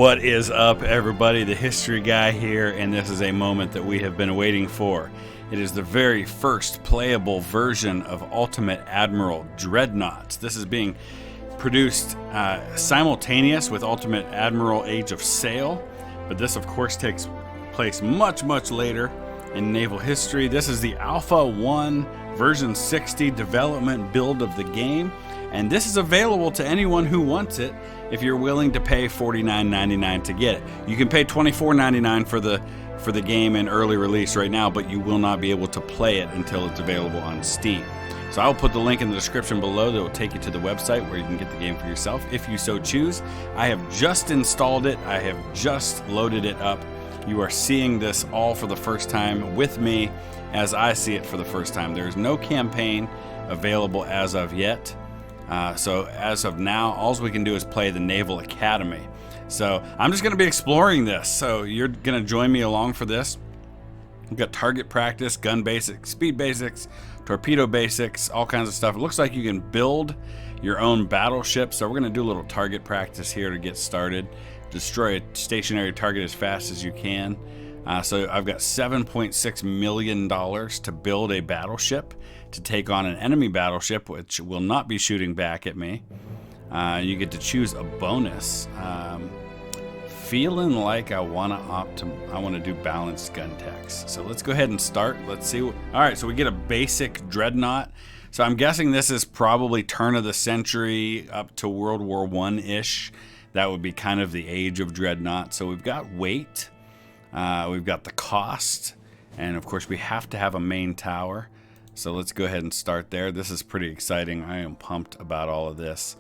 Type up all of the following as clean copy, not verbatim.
What is up, everybody? The History Guy here, and this is a moment that we have been waiting for. It is the very first playable version of Ultimate Admiral Dreadnoughts. This is being produced simultaneous with Ultimate Admiral Age of Sail, but this, of course, takes place much later in naval history. This is the Alpha 1 version 60 development build of the game, and this is available to anyone who wants it if you're willing to pay $49.99 to get it. You can pay $24.99 for the game in early release right now, but you will not be able to play it until it's available on Steam. So I'll put the link in the description below that will take you to the website where you can get the game for yourself if you so choose. I have just installed it. I have just loaded it up. You are seeing this all for the first time with me as I see it for the first time. There is no campaign available as of yet. So as of now, all we can do is play the Naval Academy. So I'm just going to be exploring this. So you're going to join me along for this. We've got target practice, gun basics, speed basics, torpedo basics, all kinds of stuff. It looks like you can build your own battleship. So we're going to do a little target practice here to get started. Destroy a stationary target as fast as you can. So I've got $7.6 million to build a battleship to take on an enemy battleship, which will not be shooting back at me. You get to choose a bonus. Feeling like I want to do balanced gun techs. So let's go ahead and start. Let's see. All right, so we get a basic dreadnought. So I'm guessing this is probably turn of the century up to World War I-ish. That would be kind of the age of dreadnought. So we've got weight. We've got the cost, and of course we have to have a main tower. So let's go ahead and start there. This is pretty exciting. I am pumped about all of this.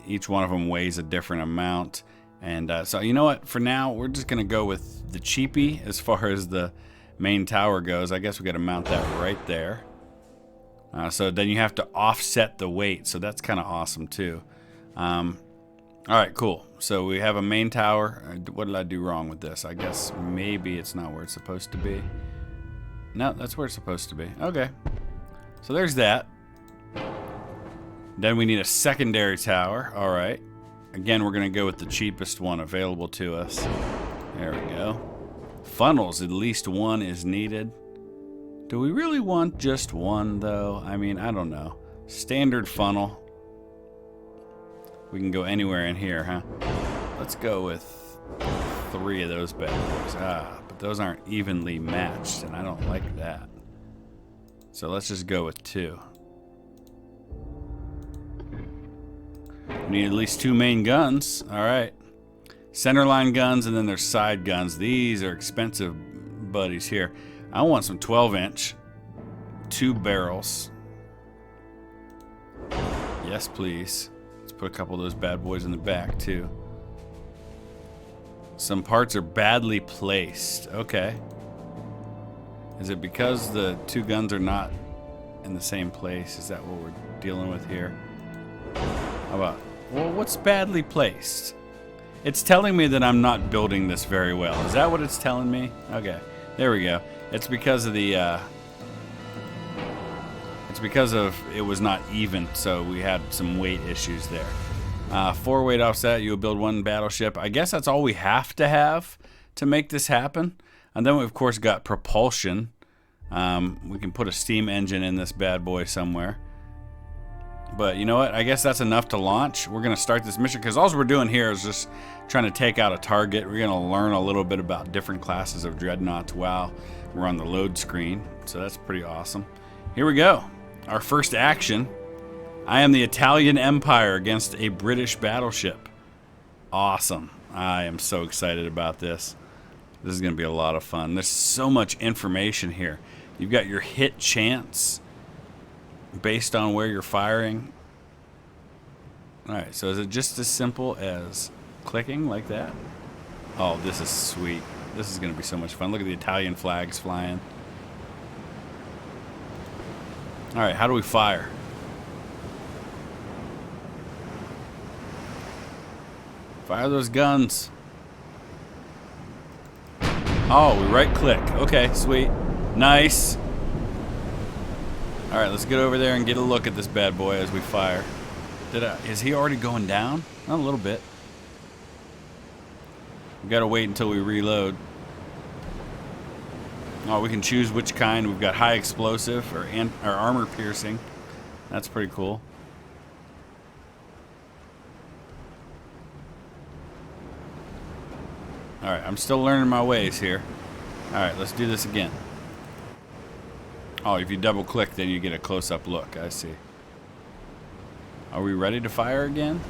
Each one of them weighs a different amount, and so you know what, for now we're just gonna go with the cheapie as far as the main tower goes. I guess we got to mount that right there. So then you have to offset the weight, so that's kind of awesome too. All right, cool. So we have a main tower. What did I do wrong with this? I guess maybe it's not where it's supposed to be. No, that's where it's supposed to be. Okay. So there's that. Then we need a secondary tower. All right. Again, we're going to go with the cheapest one available to us. There we go. Funnels, at least one is needed. Do we really want just one, though? I mean, I don't know. Standard funnel. We can go anywhere in here, huh? Let's go with 3 of those bad boys. But those aren't evenly matched, and I don't like that. So let's just go with 2. We need at least 2 main guns. All right. Centerline guns, and then there's side guns. These are expensive buddies here. I want some 12-inch. 2 barrels. Yes, please. Put a couple of those bad boys in the back too. Some parts are badly placed. Okay. Is it because the 2 guns are not in the same place? Is that what we're dealing with here? How about, well, what's badly placed? It's telling me that I'm not building this very well. Is that what it's telling me? Okay. There we go. It's because of the it was not even, so we had some weight issues there. 4 weight offset, you will build 1 battleship. I guess that's all we have to make this happen. And then we of course got propulsion. We can put a steam engine in this bad boy somewhere. But you know what? I guess that's enough to launch. We're going to start this mission because all we're doing here is just trying to take out a target. We're going to learn a little bit about different classes of dreadnoughts while we're on the load screen. So that's pretty awesome. Here we go. Our first action. I am the Italian Empire against a British battleship. Awesome. I am so excited about this. This is going to be a lot of fun. There's so much information here. You've got your hit chance based on where you're firing. Alright, so is it just as simple as clicking like that? Oh, this is sweet. This is going to be so much fun. Look at the Italian flags flying. Alright, how do we fire? Fire those guns. Oh, we right click. Okay, sweet. Nice. Alright, let's get over there and get a look at this bad boy as we fire. Is he already going down? A little bit. We gotta wait until we reload. Oh, we can choose which kind. We've got high explosive or armor piercing. That's pretty cool. Alright, I'm still learning my ways here. Alright, let's do this again. Oh, if you double click, then you get a close-up look. I see. Are we ready to fire again?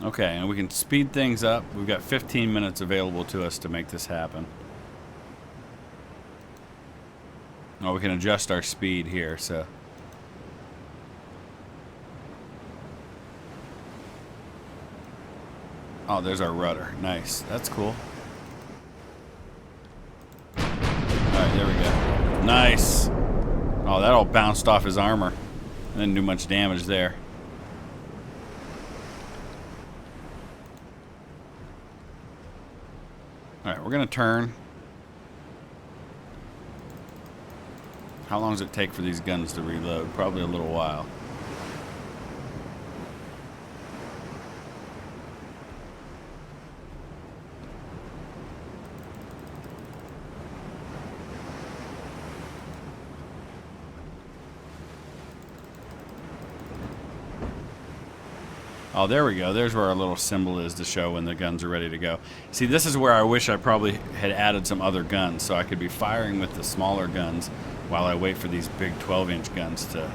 Okay, and we can speed things up. We've got 15 minutes available to us to make this happen. Oh, we can adjust our speed here, so. Oh, there's our rudder. Nice. That's cool. Alright, there we go. Nice. Oh, that all bounced off his armor. Didn't do much damage there. Alright, we're going to turn. How long does it take for these guns to reload? Probably a little while. Oh, there we go. There's where our little symbol is to show when the guns are ready to go. See, this is where I wish I probably had added some other guns so I could be firing with the smaller guns while I wait for these big 12-inch guns to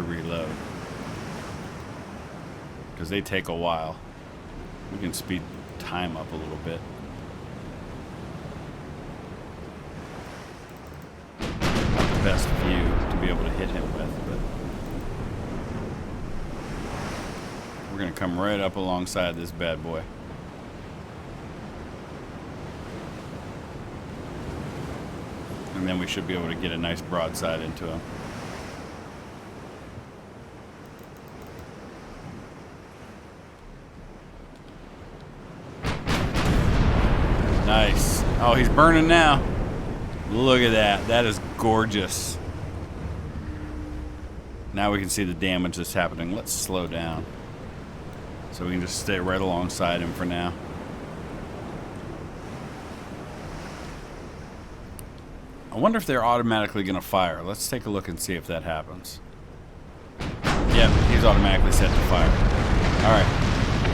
reload. Because they take a while. We can speed time up a little bit. Not the best view to be able to hit him with, but we're going to come right up alongside this bad boy. And then we should be able to get a nice broadside into him. Nice. Oh, he's burning now. Look at that. That is gorgeous. Now we can see the damage that's happening. Let's slow down, so we can just stay right alongside him for now. I wonder if they're automatically going to fire. Let's take a look and see if that happens. Yep, he's automatically set to fire. Alright.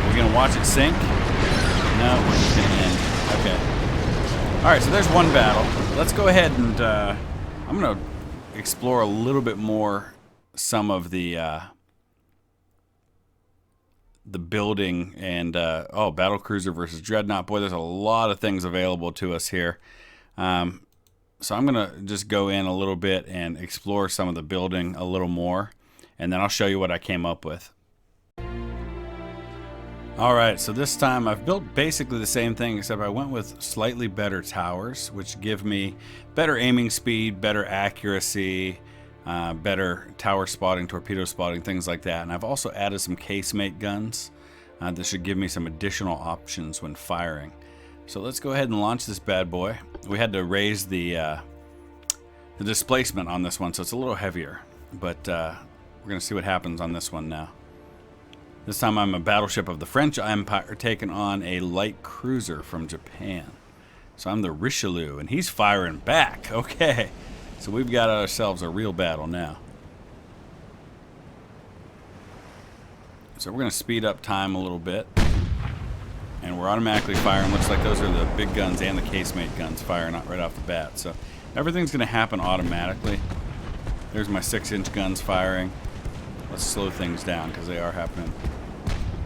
Are we going to watch it sink? No, we're just going to end. Okay. Alright, so there's one battle. Let's go ahead and I'm going to explore a little bit more some of the building and oh, battlecruiser versus dreadnought. Boy, there's a lot of things available to us here. So I'm gonna just go in a little bit and explore some of the building a little more, and then I'll show you what I came up with. Alright, so this time I've built basically the same thing, except I went with slightly better towers, which give me better aiming speed, better accuracy, better tower spotting, torpedo spotting, things like that. And I've also added some casemate guns that should give me some additional options when firing. So let's go ahead and launch this bad boy. We had to raise the displacement on this one, so it's a little heavier. But we're going to see what happens on this one now. This time I'm a battleship of the French Empire taking on a light cruiser from Japan. So I'm the Richelieu, and he's firing back. Okay. So we've got ourselves a real battle now. So we're going to speed up time a little bit. And we're automatically firing. Looks like those are the big guns and the casemate guns firing right off the bat. So everything's going to happen automatically. There's my 6-inch guns firing. Let's slow things down because they are happening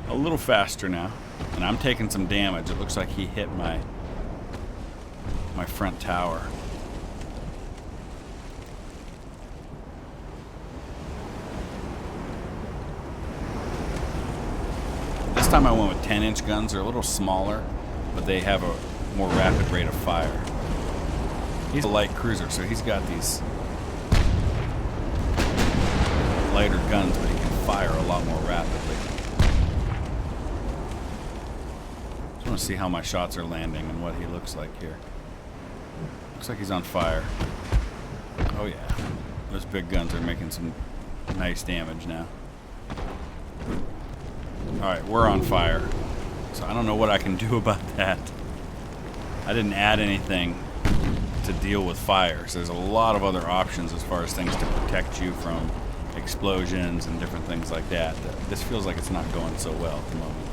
a little faster now. And I'm taking some damage. It looks like he hit my front tower. This time I went with 10-inch guns. They're a little smaller, but they have a more rapid rate of fire. He's a light cruiser, so he's got these lighter guns, but he can fire a lot more rapidly. Just want to see how my shots are landing and what he looks like here. Looks like he's on fire. Oh yeah, those big guns are making some nice damage now. Alright, we're on fire. So I don't know what I can do about that. I didn't add anything to deal with fires. There's a lot of other options as far as things to protect you from explosions and different things like that. This feels like it's not going so well at the moment.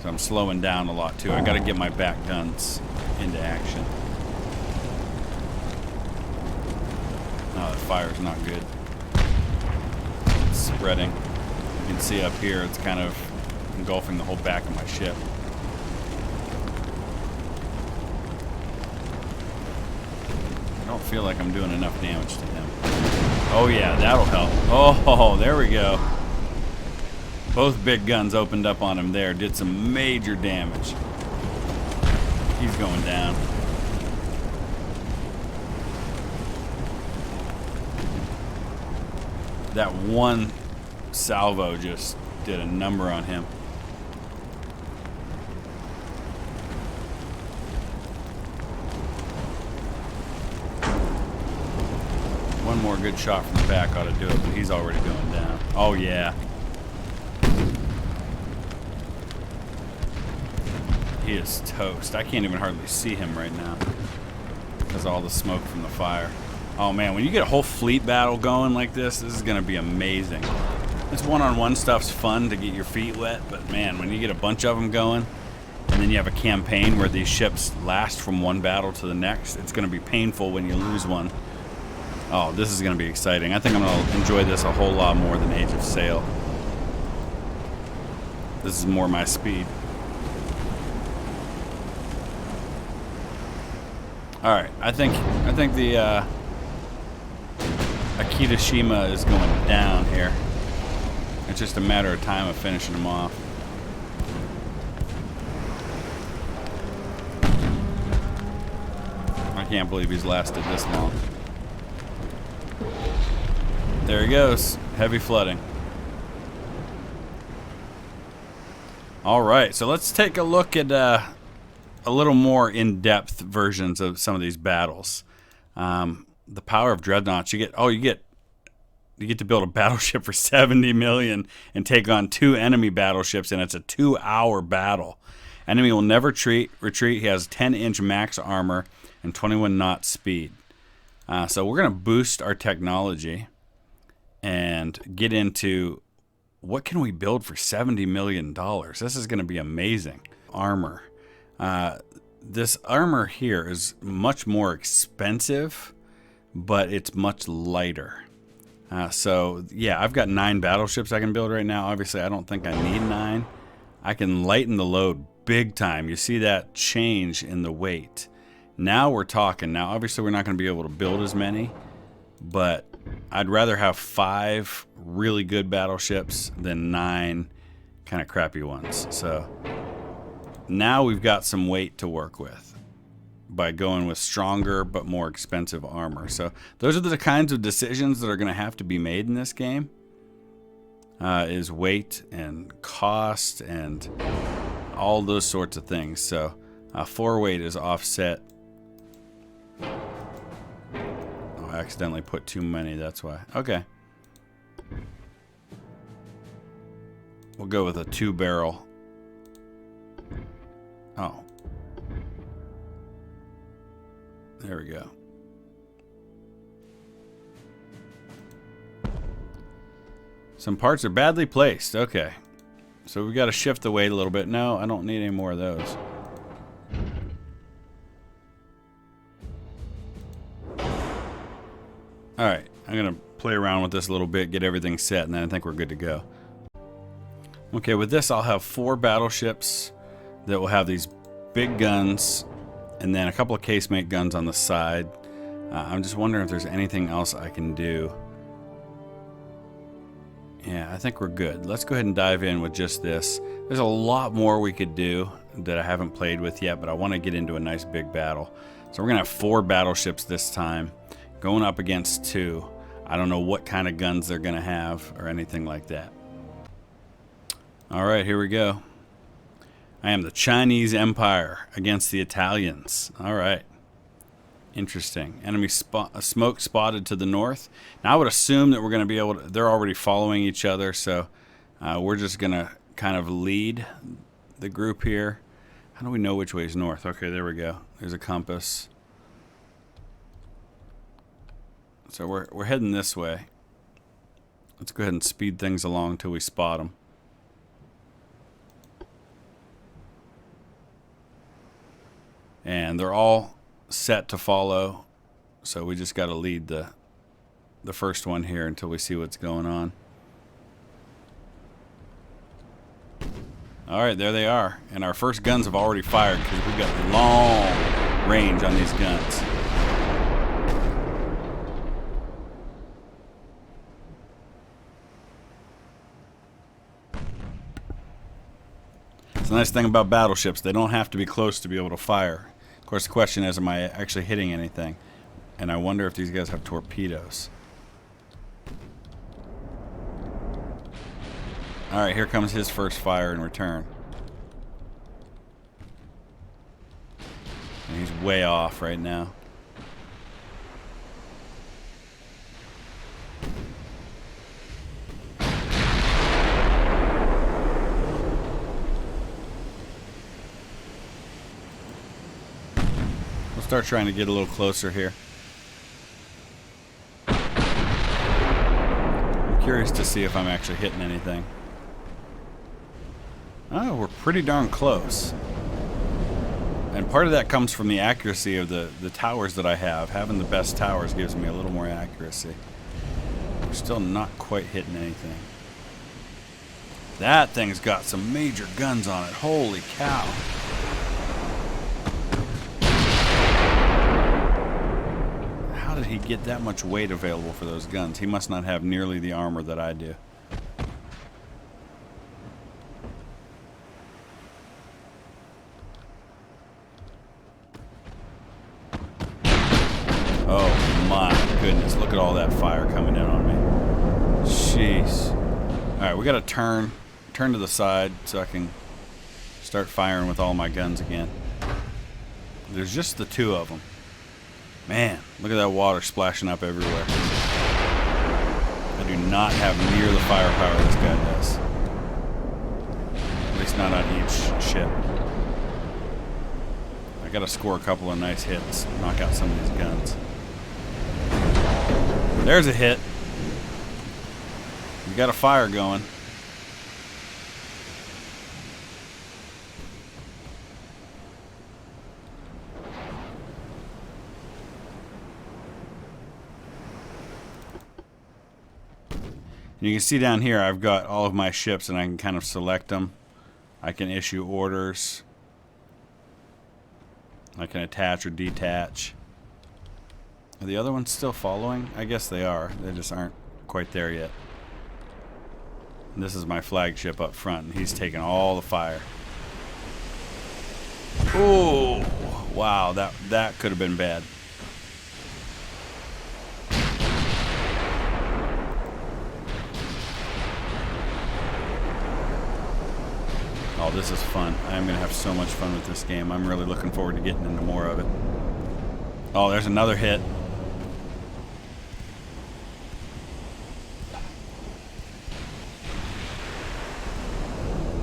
So I'm slowing down a lot too. I gotta get my back guns into action. Oh, the fire's not good. It's spreading. You can see up here it's kind of engulfing the whole back of my ship. I don't feel like I'm doing enough damage to him. Oh yeah, that'll help. Oh, there we go. Both big guns opened up on him there. Did some major damage. He's going down. That one salvo just did a number on him. One more good shot from the back ought to do it, but he's already going down. Oh yeah. He is toast. I can't even hardly see him right now because of all the smoke from the fire. Oh man, when you get a whole fleet battle going like this is going to be amazing. This one-on-one stuff's fun to get your feet wet, but man, when you get a bunch of them going, and then you have a campaign where these ships last from one battle to the next, it's going to be painful when you lose one. Oh, this is going to be exciting. I think I'm going to enjoy this a whole lot more than Age of Sail. This is more my speed. All right, I think the Akitashima is going down here. It's just a matter of time of finishing him off. I can't believe he's lasted this long. There he goes. Heavy flooding. All right, so let's take a look at a little more in-depth versions of some of these battles. The power of dreadnoughts. You get to build a battleship for 70 million and take on 2 enemy battleships, and it's a 2-hour battle. Enemy will never retreat. He has 10-inch max armor and 21 knot speed. So we're going to boost our technology and get into what can we build for $70 million. This is going to be amazing. Armor. This armor here is much more expensive, but it's much lighter. So yeah, I've got 9 battleships I can build right now. Obviously, I don't think I need 9. I can lighten the load big time. You see that change in the weight. Now we're talking. Now, obviously, we're not going to be able to build as many, but I'd rather have 5 really good battleships than 9 kind of crappy ones. So now we've got some weight to work with by going with stronger but more expensive armor. So those are the kinds of decisions that are going to have to be made in this game. Is weight and cost and all those sorts of things. So 4 weight is offset. Oh, I accidentally put too many, that's why. Okay. We'll go with a 2-barrel. Oh. There we go. Some parts are badly placed. Okay. So we've got to shift the weight a little bit. No, I don't need any more of those. Alright. I'm going to play around with this a little bit, get everything set, and then I think we're good to go. Okay, with this I'll have 4 battleships that will have these big guns and then a couple of casemate guns on the side. I'm just wondering if there's anything else I can do. Yeah, I think we're good. Let's go ahead and dive in with just this. There's a lot more we could do that I haven't played with yet, but I want to get into a nice big battle. So we're going to have 4 battleships this time, going up against 2. I don't know what kind of guns they're going to have or anything like that. All right, here we go. I am the Chinese Empire against the Italians. All right. Interesting. Enemy smoke spotted to the north. Now I would assume that we're going to be able to... They're already following each other, so we're just going to kind of lead the group here. How do we know which way is north? Okay, there we go. There's a compass. So we're heading this way. Let's go ahead and speed things along until we spot them. And they're all set to follow, so we just got to lead the first one here until we see what's going on. All right, there they are, and our first guns have already fired because we've got long range on these guns. It's the nice thing about battleships, they don't have to be close to be able to fire. Of course, the question is, am I actually hitting anything? And I wonder if these guys have torpedoes. Alright, here comes his first fire in return. And he's way off right now. Start trying to get a little closer here. I'm curious to see if I'm actually hitting anything. Oh, we're pretty darn close. And part of that comes from the accuracy of the towers that I have. Having the best towers gives me a little more accuracy. We're still not quite hitting anything. That thing's got some major guns on it. Holy cow. How did he get that much weight available for those guns? He must not have nearly the armor that I do. Oh my goodness, look at all that fire coming in on me. Jeez. Alright, we gotta turn to the side so I can start firing with all my guns again. There's just the two of them. Man, look at that water splashing up everywhere. I do not have near the firepower this guy does. At least not on each ship. I gotta score a couple of nice hits, knock out some of these guns. There's a hit. We got a fire going. You can see down here I've got all of my ships and I can kind of select them. I can issue orders. I can attach or detach. Are the other ones still following? I guess they are. They just aren't quite there yet. And this is my flagship up front and he's taking all the fire. Oh, wow, that could have been bad. Oh, this is fun. I'm going to have so much fun with this game. I'm really looking forward to getting into more of it. Oh, there's another hit.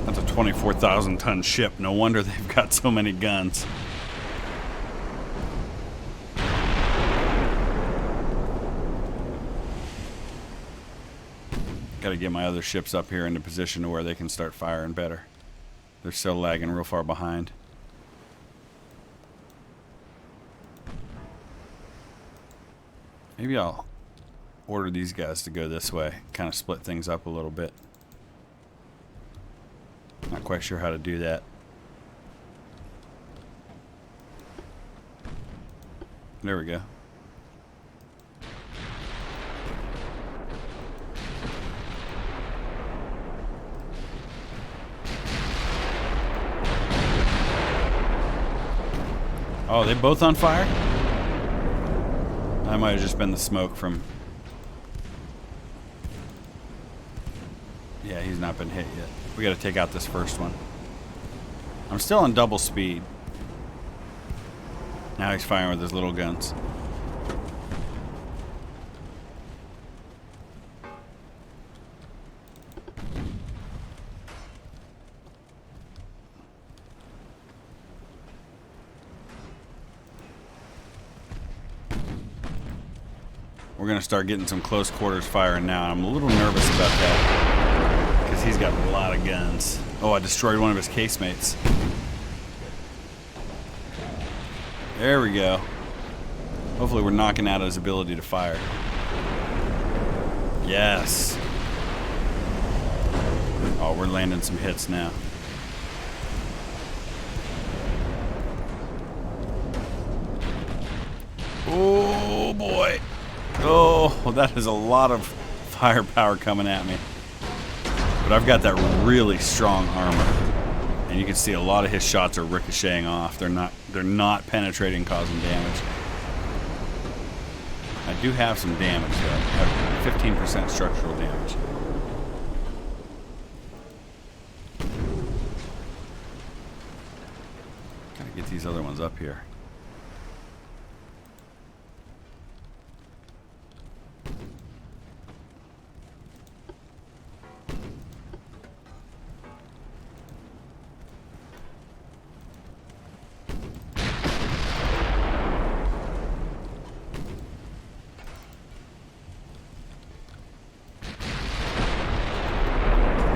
That's a 24,000-ton ship. No wonder they've got so many guns. Got to get my other ships up here into position to where they can start firing better. They're still lagging real far behind. Maybe I'll order these guys to go this way. Kind of split things up a little bit. Not quite sure how to do that. There we go. Oh, they both on fire? That might have just been the smoke from... Yeah, he's not been hit yet. We gotta take out this first one. I'm still on double speed. Now he's firing with his little guns. We're going to start getting some close quarters firing now. I'm a little nervous about that because he's got a lot of guns. Oh, I destroyed one of his casemates. There we go. Hopefully we're knocking out his ability to fire. Yes. Oh, we're landing some hits now. Oh, boy. Oh, that is a lot of firepower coming at me. But I've got that really strong armor. And you can see a lot of his shots are ricocheting off. They're not penetrating, causing damage. I do have some damage though. I have 15% structural damage. Gotta get these other ones up here.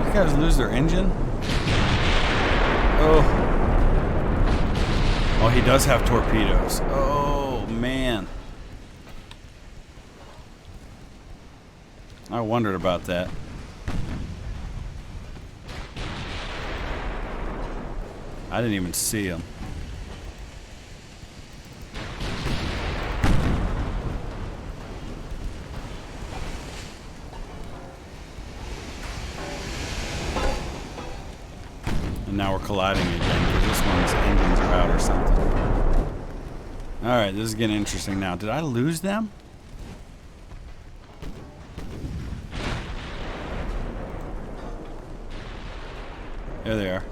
These guys lose their engine? Oh. Oh, he does have torpedoes. Oh, man. I wondered about that. I didn't even see him. And now we're colliding again because this one's engines are out or something. Alright, this is getting interesting now. Did I lose them? There they are.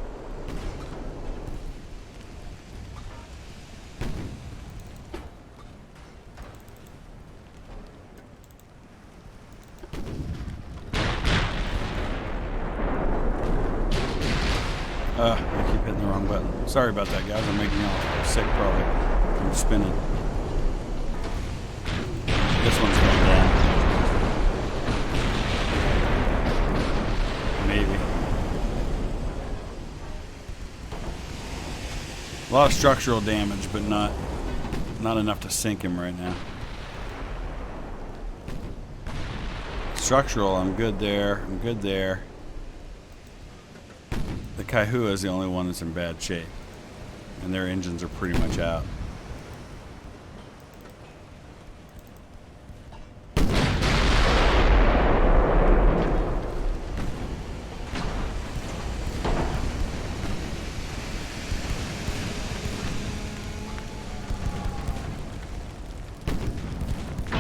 I keep hitting the wrong button. Sorry about that, guys. I'm making y'all sick probably. I'm spinning. This one's going down. Maybe. A lot of structural damage, but not enough to sink him right now. Structural, I'm good there. I'm good there. The Kaihua is the only one that's in bad shape, and their engines are pretty much out.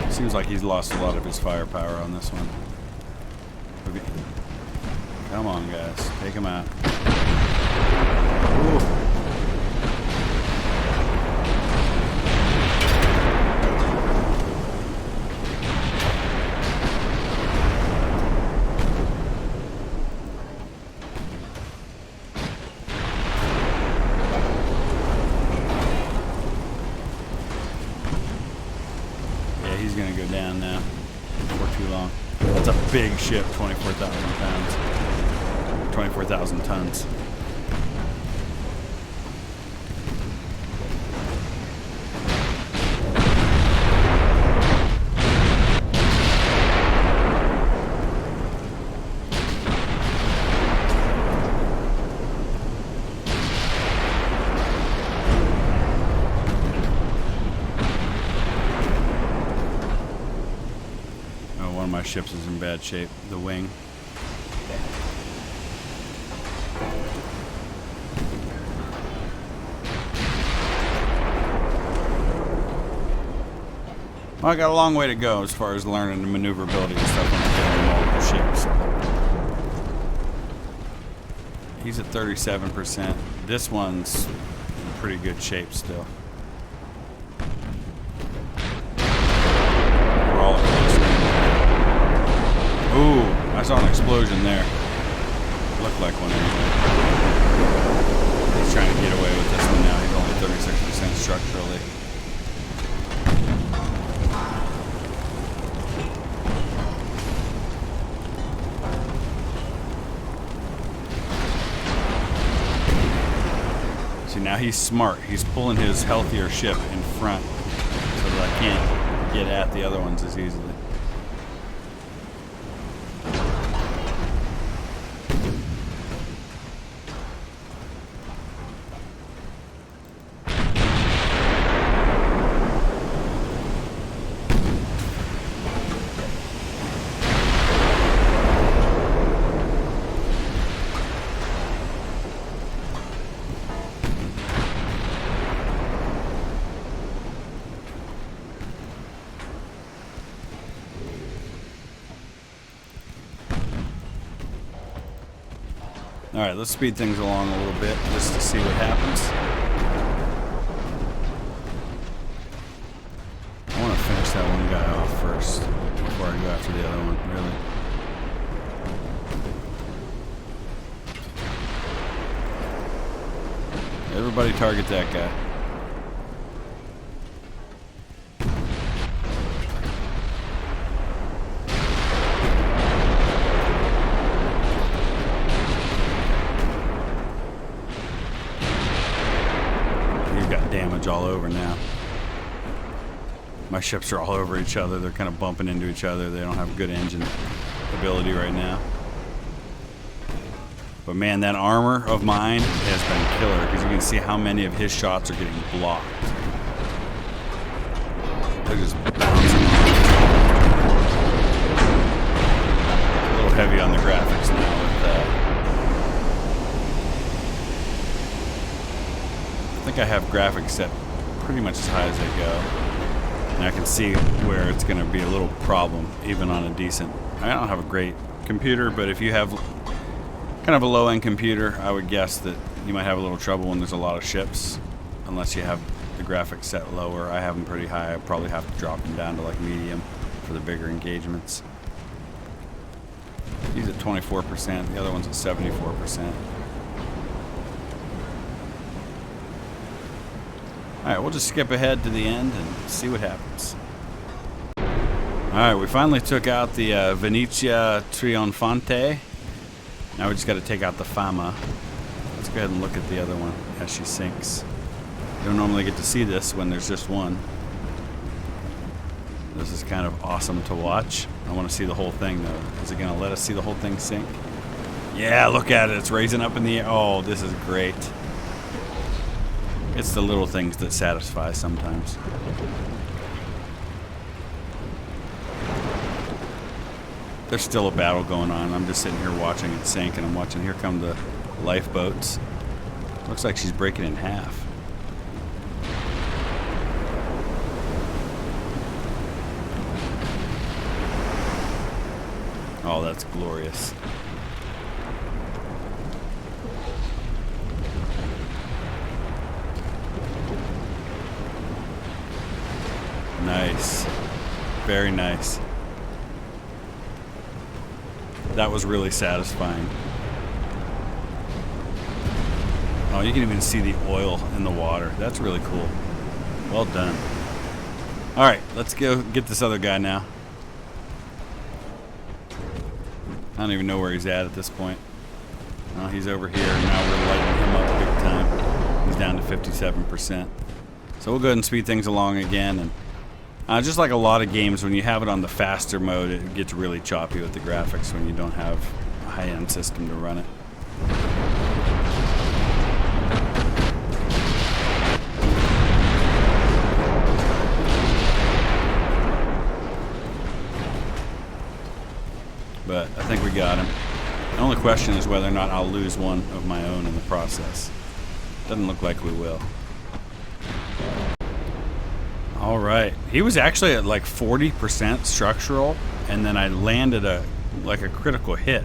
Seems like he's lost a lot of his firepower on this one. Okay. Come on, guys. Take him out. Ooh. Yeah, he's gonna go down now before too long. That's a big ship, 24,000 pounds. 24,000 tons. Oh, one of my ships is in bad shape, the wing. Well, I got a long way to go as far as learning the maneuverability and stuff when I'm getting multiple ships. He's at 37%. This one's in pretty good shape still. I saw an explosion there. Looked like one anyway. He's trying to get away with this one now. He's only 36% structurally. See, now he's smart. He's pulling his healthier ship in front so that I can't get at the other ones as easily. Alright, let's speed things along a little bit just to see what happens. I want to finish that one guy off first before I go after the other one, really. Everybody target that guy. Damage all over now. My ships are all over each other. They're kind of bumping into each other. They don't have good engine ability right now. But man, that armor of mine has been killer because you can see how many of his shots are getting blocked. They're just bouncing. A little heavy on the graphics now with that. I think I have graphics set pretty much as high as they go, and I can see where it's going to be a little problem even on a decent. I don't have a great computer, but if you have kind of a low-end computer, I would guess that you might have a little trouble when there's a lot of ships, unless you have the graphics set lower. I have them pretty high. I probably have to drop them down to like medium for the bigger engagements. He's at 24%, the other one's at 74%. Alright, we'll just skip ahead to the end and see what happens. Alright, we finally took out the Venezia Trionfante. Now we just got to take out the Fama. Let's go ahead and look at the other one as she sinks. You don't normally get to see this when there's just one. This is kind of awesome to watch. I want to see the whole thing though. Is it going to let us see the whole thing sink? Yeah, look at it. It's raising up in the air. Oh, this is great. It's the little things that satisfy sometimes. There's still a battle going on. I'm just sitting here watching it sink, and I'm watching. Here come the lifeboats. Looks like she's breaking in half. Oh, that's glorious. Nice. Very nice. That was really satisfying. Oh, you can even see the oil in the water. That's really cool. Well done. Alright, let's go get this other guy now. I don't even know where he's at this point. Oh, he's over here. Now we're lighting him up big time. He's down to 57%. So we'll go ahead and speed things along again. And just like a lot of games, when you have it on the faster mode, it gets really choppy with the graphics when you don't have a high-end system to run it. But I think we got him. The only question is whether or not I'll lose one of my own in the process. Doesn't look like we will. All right, he was actually at like 40% structural, and then I landed a critical hit,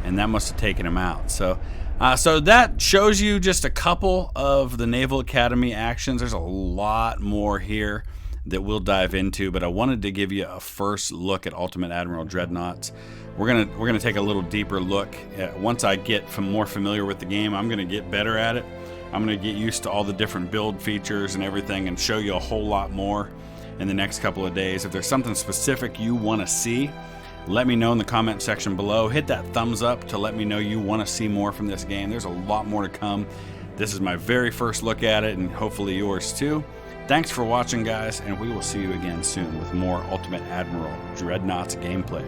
and that must have taken him out. So that shows you just a couple of the Naval Academy actions. There's a lot more here that we'll dive into, but I wanted to give you a first look at Ultimate Admiral Dreadnoughts. we're gonna take a little deeper look. Once I get more familiar with the game, I'm gonna get better at it. I'm gonna get used to all the different build features and everything, and show you a whole lot more in the next couple of days. If there's something specific you want to see, let me know in the comment section below. Hit that thumbs up to let me know you want to see more from this game. There's a lot more to come. This is my very first look at it, and hopefully yours too. Thanks for watching, guys, and we will see you again soon with more Ultimate Admiral Dreadnoughts gameplay.